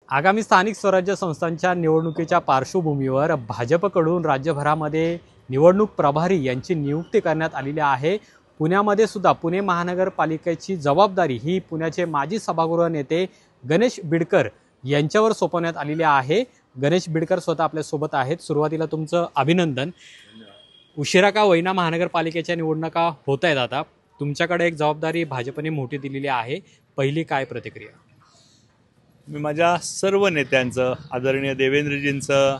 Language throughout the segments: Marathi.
आगामी स्थानिक स्वराज्य संस्थांच्या निवडणुकीच्या पार्श्वभूमीवर भाजपकडून राज्यभरामध्ये निवडणूक प्रभारी यांची नियुक्ती करण्यात आलेली आहे। पुण्यामध्ये सुद्धा पुणे महानगरपालिकेची जबाबदारी ही पुण्याचे माजी सभागृह नेते गणेश बिडकर यांच्यावर सोपवण्यात आलेली आहे। गणेश बिडकर स्वतः आपल्या सोबत आहेत। सुरुवातीला तुमचं अभिनंदन। उशिरा का होईना महानगरपालिकेच्या निवडणुका होत आहेत, आता तुमच्याकडे एक जबाबदारी भाजपने मोठी दिलेली आहे। पहिली काय प्रतिक्रिया? मी माझ्या सर्व नेत्यांचं, आदरणीय देवेंद्रजींचं,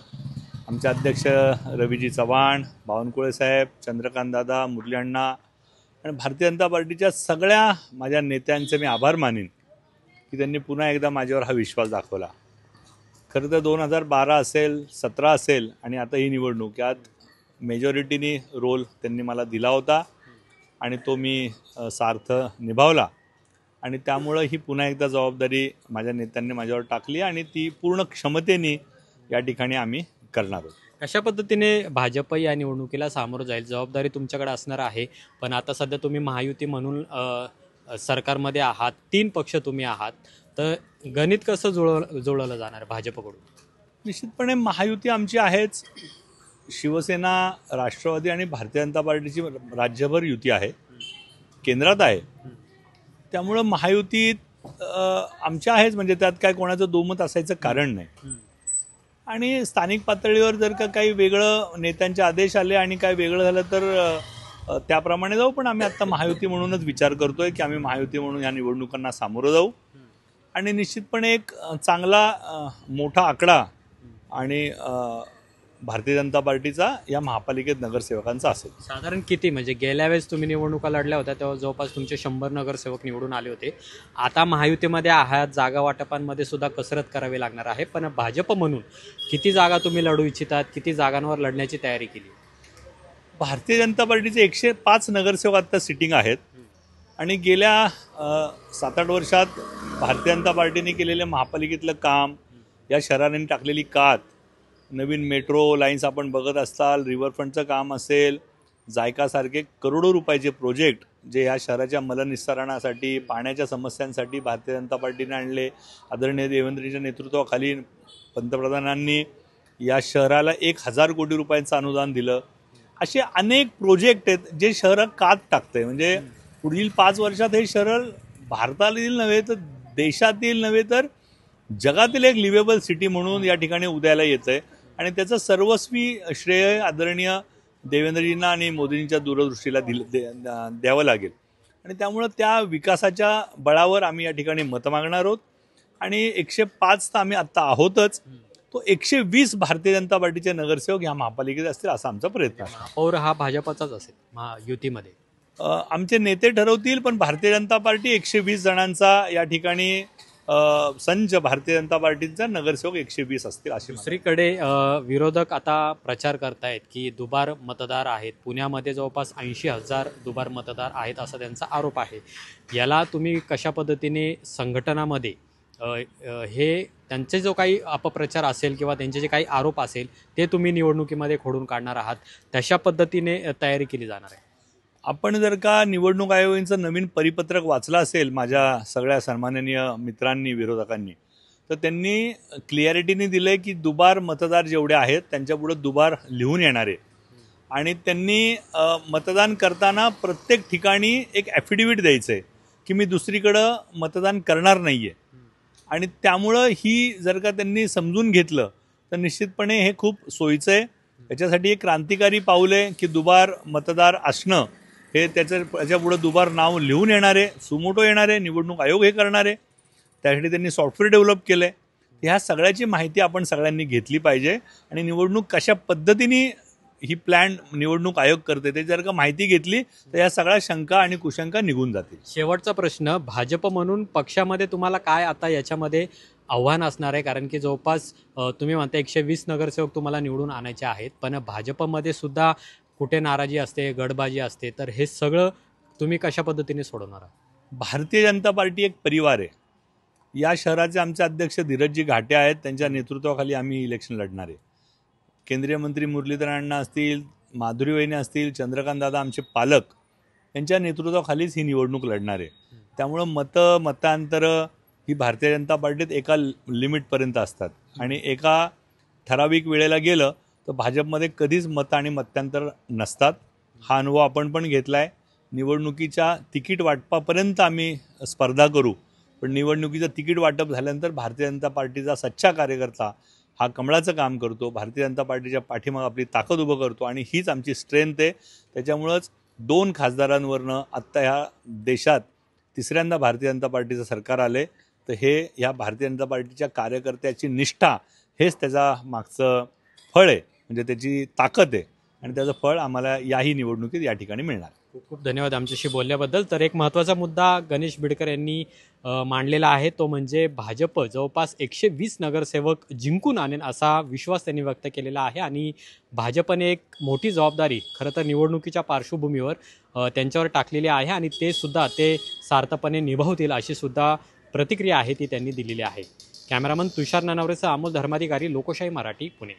आमचे अध्यक्ष रवीजी चव्हाण, बावनकुळे साहेब, चंद्रकांत दादा, मुरली अण्णा आणि भारतीय जनता पार्टीच्या सगळ्या माझ्या नेत्यांचे मी आभार मानीन की त्यांनी पुन्हा एकदा माझ्यावर हा विश्वास दाखवला। खरं तर 2012 असेल, 17 असेल आणि आता ही निवडणूक, यात मेजॉरिटीनी रोल त्यांनी मला दिला होता आणि तो मी सार्थ निभावला आणि त्यामुळे ही पुन्हा एकदा जबाबदारी माझ्या नेत्यांनी माझ्यावर टाकली आणि ती पूर्ण क्षमतेने या ठिकाणी आम्ही करणार आहोत। कशा पद्धतीने भाजप या निवडणुकीला सामोरं जाईल? जबाबदारी तुमच्याकडे असणार आहे, पण आता सध्या तुम्ही महायुती म्हणून सरकारमध्ये आहात, 3 पक्ष तुम्ही आहात, तर गणित कसं जुळवलं जाणार भाजपकडून? निश्चितपणे महायुती आमची आहेच। शिवसेना, राष्ट्रवादी आणि भारतीय जनता पार्टीची राज्यभर युती आहे, केंद्रात आहे, त्यामुळं महायुतीत आमच्या आहेच, म्हणजे त्यात काय कोणाचं दुमत असायचं कारण नाही। आणि स्थानिक पातळीवर जर का काही वेगळं नेत्यांचे आदेश आले आणि काय वेगळं झालं तर त्याप्रमाणे जाऊ, पण आम्ही आत्ता महायुती म्हणूनच विचार करतोय की आम्ही महायुती म्हणून या निवडणुकांना सामोरं जाऊ आणि निश्चितपणे एक चांगला मोठा आकडा आणि भारतीय जनता पार्टीचा या महापालिकेत नगरसेवकांचा असेल। साधारण किती? म्हणजे गेल्या वेळेस तुम्ही निवडणुका लढल्या होत्या तेव्हा जवळपास तुमचे 100 नगरसेवक निवडून आले होते। आता महायुतीमध्ये आहात, जागा वाटपांमध्ये सुद्धा कसरत करावी लागणार आहे, पण भाजप म्हणून किती जागा तुम्ही लढू इच्छितात? किती जागांवर लढण्याची तयारी केली? भारतीय जनता पार्टीचे 105 नगरसेवक आता सिटिंग आहेत आणि गेल्या 7-8 वर्षात भारतीय जनता पार्टीने केलेले महापालिकेतलं काम, या शहराने टाकलेली कात, नवीन मेट्रो लाईन्स आपण बघत असाल, रिव्हरफ्रंटचं काम असेल, जायकासारखे करोडो रुपयाचे प्रोजेक्ट जे या शहराच्या मलनिस्सारणासाठी, पाण्याच्या समस्यांसाठी भारतीय जनता पार्टीने आणले। आदरणीय देवेंद्रजींच्या नेतृत्वाखाली पंतप्रधानांनी या शहराला 1000 कोटी रुपयांचं अनुदान दिलं। असे अनेक प्रोजेक्ट आहेत जे शहर कात टाकतंय। म्हणजे पुढील 5 वर्षात हे शहर भारतातील नव्हे तर देशातील नव्हे तर जगातील एक लिव्हेबल सिटी म्हणून या ठिकाणी उदयाला येतंय आणि त्याचं सर्वस्वी श्रेय आदरणीय देवेंद्रजींना आणि मोदींच्या दूरदृष्टीला द्यावं लागेल आणि त्यामुळं त्या विकासाच्या बळावर आम्ही या ठिकाणी मतं मागणार आहोत आणि 105 तर आम्ही आत्ता आहोतच, तो 120 भारतीय जनता पार्टीचे नगरसेवक या महापालिकेत असतील असा आमचा प्रयत्न आहे। महापौर हा भाजपचाच असेल महायुतीमध्ये? आमचे नेते ठरवतील, पण भारतीय जनता पार्टी 120 जणांचा या ठिकाणी संच भारतीय जनता पार्टीचा नगरसेवक 120 असतील अशी। दुसरीकडे विरोधक आता प्रचार करतायत की दुबार मतदार आहेत, पुण्यामध्ये जवळपास 80,000 दुबार मतदार आहेत असा त्यांचा आरोप आहे। याला तुम्ही कशा पद्धतीने संघटनामध्ये हे त्यांचे जो काही अपप्रचार असेल किंवा त्यांचे जे काही आरोप असेल ते तुम्ही निवडणुकीमध्ये खोडून काढणार आहात, तशा पद्धतीने तयारी केली जाणार आहे? आपण जर का निवडणूक आयोगाचं नवीन परिपत्रक वाचलं असेल माझ्या सगळ्या सन्माननीय मित्रांनी, विरोधकांनी, तर त्यांनी क्लिअरिटीने दिलं आहे की दुबार मतदार जेवढे आहेत त्यांच्यापुढे दुबार लिहून येणार आहे आणि त्यांनी मतदान करताना प्रत्येक ठिकाणी एक ॲफिडेविट द्यायचं आहे की मी दुसरीकडं मतदान करणार नाही आहे आणि त्यामुळं ही जर का त्यांनी समजून घेतलं तर निश्चितपणे हे खूप सोयीचं आहे। याच्यासाठी एक क्रांतिकारी पाऊल आहे की दुबार मतदार असणं हे त्याच्यापुढे दुबार नाव लिहून येणार आहे, सुमोटो येणार आहे, निवडणूक आयोग हे करणार आहे, त्यासाठी त्यांनी सॉफ्टवेअर डेव्हलप केलं आहे। ह्या सगळ्याची माहिती आपण सगळ्यांनी घेतली पाहिजे आणि निवडणूक कशा पद्धतीने ही प्लॅन निवडणूक आयोग करते ते जर का माहिती घेतली तर या सगळ्या शंका आणि कुशंका निघून जातील। शेवटचा प्रश्न, भाजप म्हणून पक्षामध्ये तुम्हाला काय आता याच्यामध्ये आव्हान असणार आहे? कारण की जवळपास तुम्ही म्हणता 120 नगरसेवक तुम्हाला निवडून आणायचे आहेत, पण भाजपमध्ये सुद्धा कुठे नाराजी असते, गडबाजी असते, तर हे सगळं तुम्ही कशा पद्धतीने सोडवणार आहात? भारतीय जनता पार्टी एक परिवार आहे। या शहराचे आमचे अध्यक्ष धीरजजी घाटे आहेत, त्यांच्या नेतृत्वाखाली आम्ही इलेक्शन लढणार आहे। केंद्रीय मंत्री मुरलीधर अण्णा असतील, माधुरी वहिनी असतील, चंद्रकांत दादा आमचे पालक, यांच्या नेतृत्वाखालीच ही निवडणूक लढणार आहे। त्यामुळं मतांतर ही भारतीय जनता पार्टीत एका लिमिटपर्यंत असतात आणि एका ठराविक वेळेला गेलं तर भाजपमध्ये कधीच मतं आणि मतांतर नसतात. हा अनुभव आपण पण घेतला आहे. निवडणुकीच्या तिकीट वाटपापर्यंत आम्ही स्पर्धा करू, पण निवडणुकीचं तिकीट वाटप झाल्यानंतर भारतीय जनता पार्टीचा सच्चा कार्यकर्ता हा कमळाचं काम करतो, भारतीय जनता पार्टीच्या पाठीमागे आपली ताकद उभं करतो आणि हीच आमची स्ट्रेंथ आहे. त्याच्यामुळंच 2 खासदारांवरनं आत्ता ह्या देशात तिसऱ्यांदा भारतीय जनता पार्टीचं सरकार आले. तर हे ह्या भारतीय जनता पार्टीच्या कार्यकर्त्याची निष्ठा हेच त्याचा मागचं फळ आहे, म्हणजे त्याची ताकद आहे आणि त्याचं फळ आम्हाला याही निवडणुकीत या ठिकाणी मिळणार. खूप खूप धन्यवाद आमच्याशी बोलल्याबद्दल. तर एक महत्त्वाचा मुद्दा गणेश बिडकर यांनी मांडलेला आहे, तो म्हणजे भाजप जवळपास 120 नगरसेवक जिंकून आणेल असा विश्वास त्यांनी व्यक्त केलेला आहे आणि भाजपने एक मोठी जबाबदारी खरं तर निवडणुकीच्या पार्श्वभूमीवर त्यांच्यावर टाकलेली आहे आणि ते सुद्धा ते सार्थपणे निभावतील अशी सुद्धा प्रतिक्रिया आहे ती त्यांनी दिलेली आहे. कॅमेरामन तुषार ननावरेसह अमोल धर्माधिकारी, लोकशाही मराठी, पुणे.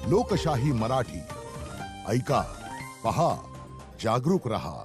लोकशाही मराठी ऐका, पहा, जागरूक रहा.